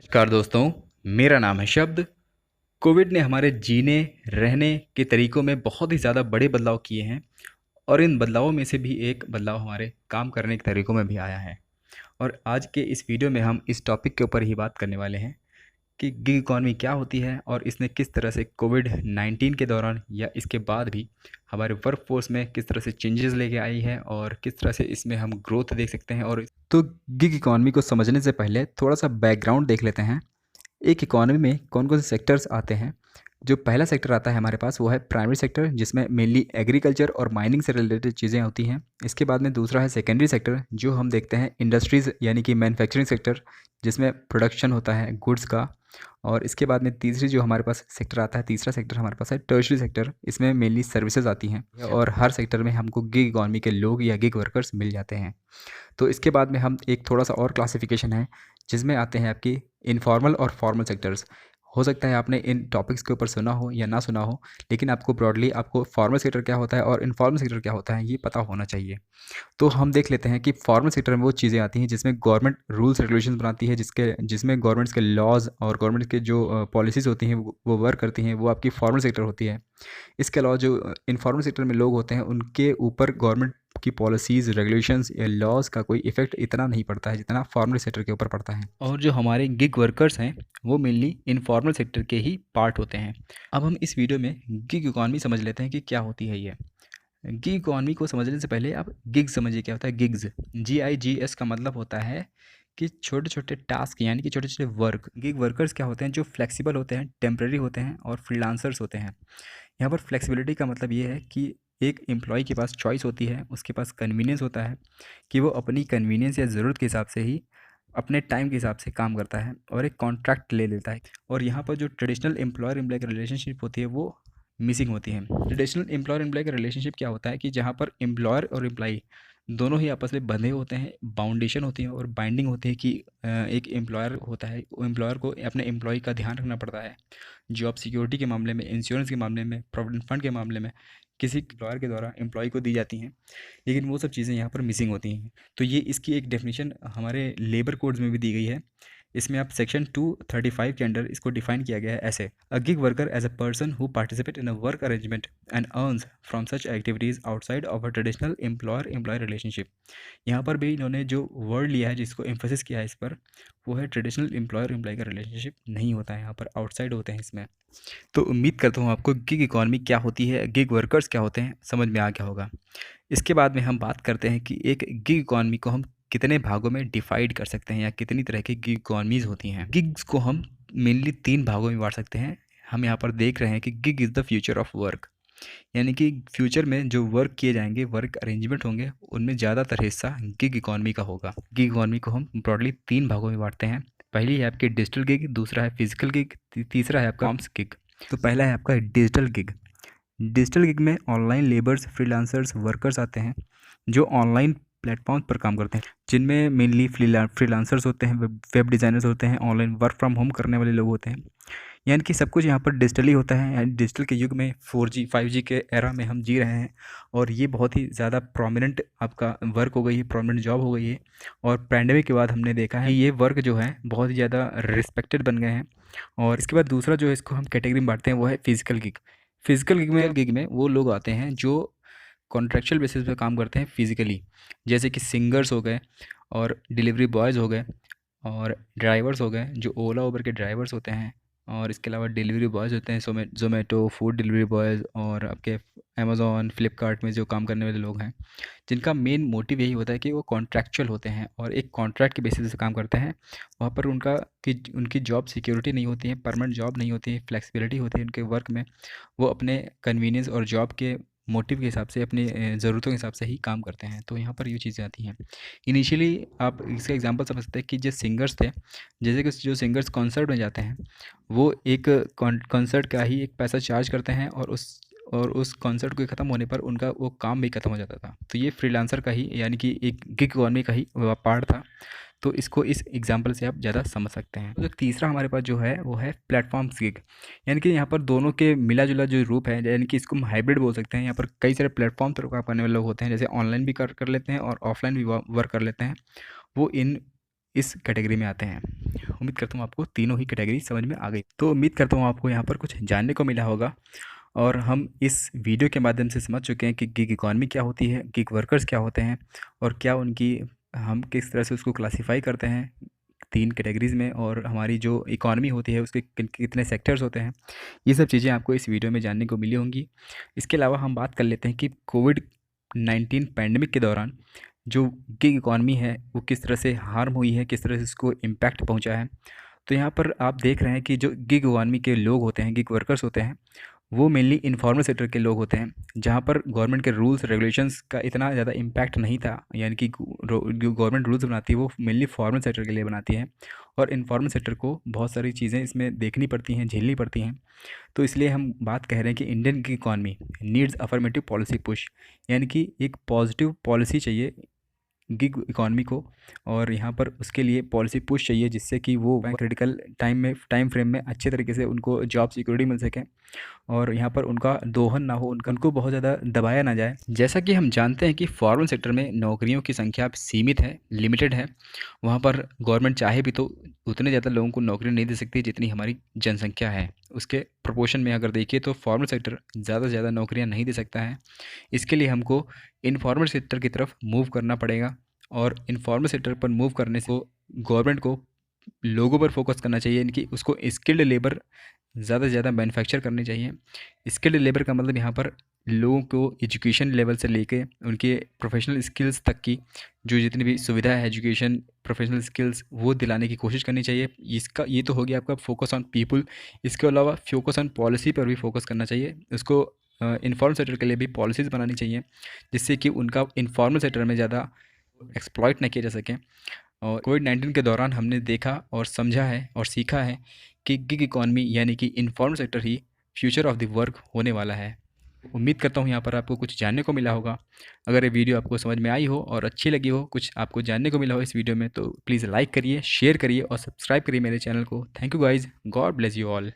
नमस्कार दोस्तों, मेरा नाम है शब्द। कोविड ने हमारे जीने, रहने के तरीकों में बहुत ही ज़्यादा बड़े बदलाव किए हैं और इन बदलावों में से भी एक बदलाव हमारे काम करने के तरीकों में भी आया है। और आज के इस वीडियो में हम इस टॉपिक के ऊपर ही बात करने वाले हैं कि गिग इकॉनमी क्या होती है और इसने किस तरह से कोविड-19 के दौरान या इसके बाद भी हमारे वर्कफ़ोर्स में किस तरह से चेंजेस लेके आई है और किस तरह से इसमें हम ग्रोथ देख सकते हैं। और तो गिग इकॉनमी को समझने से पहले थोड़ा-सा बैकग्राउंड देख लेते हैं। एक इकॉनमी में कौन-कौन से सेक्टर्स आते हैं। जो पहला सेक्टर आता है हमारे पास वो है प्राइमरी सेक्टर, जिसमें मेनली एग्रीकल्चर और माइनिंग से रिलेटेड चीज़ें होती हैं। इसके बाद में दूसरा है सेकेंडरी सेक्टर, जो हम देखते हैं इंडस्ट्रीज़ यानी कि मैन्युफैक्चरिंग सेक्टर, जिसमें प्रोडक्शन होता है गुड्स का। और इसके बाद में तीसरी जो हमारे पास सेक्टर आता है, तीसरा सेक्टर हमारे पास है टर्शियरी सेक्टर। इसमें मेनली सर्विसेज आती हैं और हर सेक्टर में हमको गिग इकॉनमी के लोग या गिग वर्कर्स मिल जाते हैं। तो इसके बाद में हम एक थोड़ा-सा और क्लासिफिकेशन है, जिसमें आते हैं आपकी इनफॉर्मल और फॉर्मल सेक्टर्स। हो सकता है आपने इन टॉपिक्स के ऊपर सुना हो या ना सुना हो, लेकिन आपको ब्रॉडली आपको फॉर्मल सेक्टर क्या होता है और इनफॉर्मल सेक्टर क्या होता है, ये पता होना चाहिए। तो हम देख लेते हैं कि फॉर्मल सेक्टर में वो चीज़ें आती हैं जिसमें गवर्नमेंट रूल्स रेगुलेशंस बनाती है, जिसमें गवर्नमेंट्स के लॉज़ और गवर्नमेंट के जो पॉलिसीज़ होती हैं वो वर्क करती हैं, वो आपकी फॉर्मल सेक्टर होती है। इसके अलावा जो इनफॉर्मल सेक्टर में लोग होते हैं, उनके ऊपर गवर्नमेंट की पॉलिसीज़, रेगुलेशंस या लॉज़ का कोई इफ़ेक्ट इतना नहीं पड़ता है जितना फॉर्मल सेक्टर के ऊपर पड़ता है। और जो हमारे गिग वर्कर्स हैं, वो मेनली इनफॉर्मल सेक्टर के ही पार्ट होते हैं। अब हम इस वीडियो में गिग इकॉनमी समझ लेते हैं कि क्या होती है ये। गिग इकॉनमी को समझने से पहले आप गिग समझिए क्या होता है। गिग्स, GIGS का मतलब होता है कि छोटे-छोटे टास्क यानी कि छोटे-छोटे वर्क। गिग वर्कर्स क्या होते हैं, जो फ्लेक्सिबल होते हैं, टेम्परेरी होते हैं और फ्रीलांसर्स होते हैं। यहाँ पर फ्लेक्सिबिलिटी का मतलब ये है कि एक एम्प्लॉय के पास चॉइस होती है, उसके पास कन्वीनियंस होता है कि वो अपनी कन्वीनियंस या ज़रूरत के हिसाब से ही अपने टाइम के हिसाब से काम करता है और एक कॉन्ट्रैक्ट ले लेता है। और यहाँ पर जो ट्रेडिशनल एम्प्लॉयर एम्प्लॉय की रिलेशनशिप होती है वो मिसिंग होती है। ट्रेडिशनल एम्प्लॉयर एम्प्लॉय का रिलेशनशिप क्या होता है कि जहाँ पर एम्प्लॉयर और एम्प्लॉय दोनों ही आपस में बंधे होते हैं, बाउंडेशन होती है और बाइंडिंग होती है कि एक एम्प्लॉयर होता है, एम्प्लॉयर को अपने एम्प्लॉय का ध्यान रखना पड़ता है। जॉब सिक्योरिटी के मामले में, इंश्योरेंस के मामले में, प्रोविडेंट फंड के मामले में किसी एम्प्लॉयर के द्वारा एम्प्लॉय को दी जाती हैं, लेकिन वो सब चीज़ें यहाँ पर मिसिंग होती हैं। तो ये इसकी एक डेफिनेशन हमारे लेबर कोड्स में भी दी गई है। इसमें आप सेक्शन 235 के अंडर इसको डिफाइन किया गया है ऐसे: a gig worker as a person who participate in a work arrangement and earns from such activities outside of a traditional employer employ relationship. यहाँ पर भी इन्होंने जो वर्ड लिया है, जिसको एम्फोसिस किया है इस पर, वो है ट्रेडिशनल एम्प्लॉयर एम्प्लॉय का रिलेशनशिप नहीं होता है, यहाँ पर आउटसाइड होते हैं इसमें। तो उम्मीद करता हूँ आपको गिग इकॉनमी क्या होती है, गिग वर्कर्स क्या होते हैं, समझ में आ गया होगा। इसके बाद में हम बात करते हैं कि एक गिग इकॉनमी को हम कितने भागों में डिवाइड कर सकते हैं या कितनी तरह की गिग इकॉनमीज़ होती हैं। गिग्स को हम मेनली 3 भागों में बाँट सकते हैं। हम यहाँ पर देख रहे हैं कि gig is the future of work, यानी कि फ्यूचर में जो वर्क किए जाएँगे, वर्क अरेंजमेंट होंगे, उनमें ज़्यादातर हिस्सा गिग इकॉनमी का होगा। गिग इकॉनमी को हम ब्रॉडली 3 भागों में बाँटते हैं। पहली है आपकी डिजिटल गिग, दूसरा है फिज़िकल गिग, तीसरा है आपका कॉम्स गिग। तो पहला है आपका डिजिटल गिग। डिजिटल गिग में ऑनलाइन लेबर्स, फ्रीलांसर्स, वर्कर्स आते हैं, जो ऑनलाइन प्लेटफॉर्म पर काम करते हैं, जिनमें मेनली फ्रीलांसर्स होते हैं, वेब डिज़ाइनर्स होते हैं, ऑनलाइन वर्क फ्रॉम होम करने वाले लोग होते हैं। यानी कि सब कुछ यहाँ पर डिजिटली होता है। एंड डिजिटल के युग में 4G 5G के एरा में हम जी रहे हैं और ये बहुत ही ज़्यादा प्रोमिनेंट आपका वर्क हो गई है, प्रोमिनेंट जॉब हो गई है। और पैंडेमिक के बाद हमने देखा है कि ये वर्क जो है बहुत ही ज़्यादा रिस्पेक्टेड बन गए हैं। और इसके बाद दूसरा जो है, इसको हम कैटेगरी में बांटते हैं, वो है फिजिकल गिग। फिजिकल गिग में वो लोग आते हैं जो कॉन्ट्रेक्चुअल बेसिस पे काम करते हैं फिजिकली, जैसे कि सिंगर्स हो गए और डिलीवरी बॉयज़ हो गए और ड्राइवर्स हो गए, जो ओला उबर के ड्राइवर्स होते हैं। और इसके अलावा डिलीवरी बॉयज़ होते हैं, ज़ोमैटो फूड डिलीवरी बॉयज़ और आपके अमेज़न फ्लिपकार्ट में जो काम करने वाले लोग हैं, जिनका मेन मोटिव यही होता है कि वो कॉन्ट्रैक्चुअल होते हैं और एक कॉन्ट्रैक्ट के बेसिस पे काम करते हैं। वहाँ पर उनकी जॉब सिक्योरिटी नहीं होती है, परमानेंट जॉब नहीं होती है, फ्लेक्सिबिलिटी होती है उनके वर्क में। वो अपने कन्वीनियंस और जॉब के मोटिव के हिसाब से, अपनी ज़रूरतों के हिसाब से ही काम करते हैं। तो यहाँ पर ये चीज़ें आती हैं। इनिशियली आप इसका एग्जांपल समझ सकते हैं कि जो सिंगर्स थे, जैसे कि जो सिंगर्स कॉन्सर्ट में जाते हैं, वो एक कॉन्सर्ट का ही एक पैसा चार्ज करते हैं और उस कॉन्सर्ट के ख़त्म होने पर उनका वो काम भी ख़त्म हो जाता था। तो ये फ्रीलांसर का ही, यानी कि एक गिग इकॉनमी का ही पार्ट था। तो इसको इस एग्जांपल से आप ज़्यादा समझ सकते हैं। तो जो तीसरा हमारे पास जो है, वो है प्लेटफॉर्म्स गिग। यानी कि यहाँ पर दोनों के मिला-जुला जो रूप है, यानी कि इसको हम हाइब्रिड बोल सकते हैं। यहाँ पर कई सारे प्लेटफॉर्म पर काम करने वाले लोग होते हैं, जैसे ऑनलाइन भी कर कर लेते हैं और ऑफलाइन भी वर्क कर लेते हैं। वो इन इस कैटेगरी में आते हैं। उम्मीद करता हूँ आपको तीनों ही कैटेगरी समझ में आ गई। तो उम्मीद करता हूँ आपको यहाँ पर कुछ जानने को मिला होगा, और हम इस वीडियो के माध्यम से समझ चुके हैं कि गिग इकॉनमी क्या होती है, गिग वर्कर्स क्या होते हैं, और क्या उनकी हम किस तरह से उसको क्लासीफाई करते हैं 3 कैटेगरीज़ में, और हमारी जो इकॉनमी होती है उसके कितने सेक्टर्स होते हैं। ये सब चीज़ें आपको इस वीडियो में जानने को मिली होंगी। इसके अलावा हम बात कर लेते हैं कि कोविड-19 पैंडेमिक के दौरान जो गिग इकॉनमी है वो किस तरह से हार्म हुई है, किस तरह से इसको इम्पैक्ट पहुंचा है। तो यहाँ पर आप देख रहे हैं कि जो गिग इकॉनमी के लोग होते हैं, गिग वर्कर्स होते हैं, वो मेनली इन्फॉर्मल सेक्टर के लोग होते हैं, जहाँ पर गवर्नमेंट के रूल्स रेगुलेशंस का इतना ज़्यादा इम्पैक्ट नहीं था। यानी कि जो गवर्नमेंट रूल्स बनाती है वो मेनली फॉर्मल सेक्टर के लिए बनाती है, और इन्फॉर्मल सेक्टर को बहुत सारी चीज़ें इसमें देखनी पड़ती हैं, झेलनी पड़ती हैं। तो इसलिए हम बात कह रहे हैं कि इंडियन की economy needs affirmative policy push, यानी कि एक पॉजिटिव पॉलिसी चाहिए गिग इकॉनमी को, और यहाँ पर उसके लिए पॉलिसी पुश चाहिए जिससे कि वो क्रिटिकल टाइम फ्रेम में अच्छे तरीके से उनको जॉब सिक्योरिटी मिल सके, और यहाँ पर उनका दोहन ना हो, उनको बहुत ज़्यादा दबाया ना जाए। जैसा कि हम जानते हैं कि फॉरेन सेक्टर में नौकरियों की संख्या सीमित है, लिमिटेड है। वहाँ पर गवर्नमेंट चाहे भी तो उतने ज़्यादा लोगों को नौकरी नहीं दे सकती जितनी हमारी जनसंख्या है। उसके प्रोपोर्शन में अगर देखिए तो फॉर्मल सेक्टर ज़्यादा से ज़्यादा नौकरियाँ नहीं दे सकता है। इसके लिए हमको इनफॉर्मल सेक्टर की तरफ मूव करना पड़ेगा, और इनफॉर्मल सेक्टर पर मूव करने से गवर्नमेंट को लोगों पर फोकस करना चाहिए, इनकी उसको स्किल्ड लेबर ज़्यादा से ज़्यादा मैन्युफैक्चर करनी चाहिए। स्किल्ड लेबर का मतलब यहाँ पर लोगों को एजुकेशन लेवल से लेके उनके प्रोफेशनल स्किल्स तक की जो जितनी भी सुविधा है, एजुकेशन प्रोफेशनल स्किल्स, वो दिलाने की कोशिश करनी चाहिए। इसका ये तो हो गया आपका फोकस ऑन पीपल। इसके अलावा फोकस ऑन पॉलिसी पर भी फोकस करना चाहिए। उसको इनफॉर्मल सेक्टर के लिए भी पॉलिसीज़ बनानी चाहिए जिससे कि उनका इनफॉर्मल सेक्टर में ज़्यादा एक्सप्लॉइट ना किया जा सके। और कोविड-19 के दौरान हमने देखा और समझा है और सीखा है कि गिग इकॉनमी यानी कि informal sector he future of the work होने वाला है। उम्मीद करता हूँ यहाँ पर आपको कुछ जानने को मिला होगा। अगर ये वीडियो आपको समझ में आई हो और अच्छी लगी हो, कुछ आपको जानने को मिला हो इस वीडियो में, तो प्लीज़ लाइक करिए, शेयर करिए और सब्सक्राइब करिए मेरे चैनल को। Thank you guys, God bless you all.